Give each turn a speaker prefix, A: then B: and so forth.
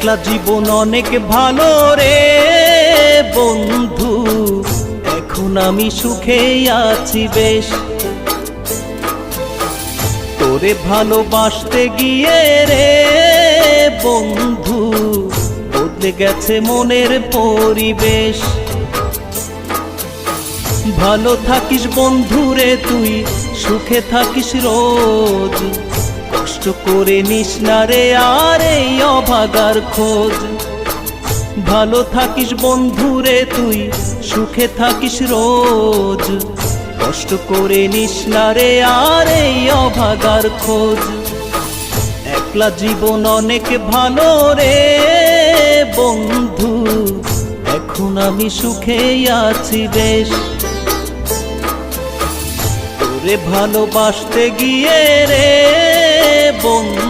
A: একলা জীবন অনেক ভালো রে বন্ধু, এখন আমি সুখে আছি বেশ। তোরে ভালোবাসতে গিয়ে রে বন্ধু, বদলে গেছে মনের পরিবেশ। ভালো থাকিস বন্ধু রে তুই, সুখে থাকিস রোজ, কষ্ট করে নিস না রে আর এই অভাগার খোঁজ। ভালো থাকিস বন্ধু রে তুই, সুখে থাকিস রোজ, কষ্ট করে নিস না রে আর এই অভাগার খোঁজ। একলা জীবন অনেক ভালো রে বন্ধু, এখন আমি সুখে আছি বেশ। তোরে ভালোবাসতে গিয়ে রে বন্ধু,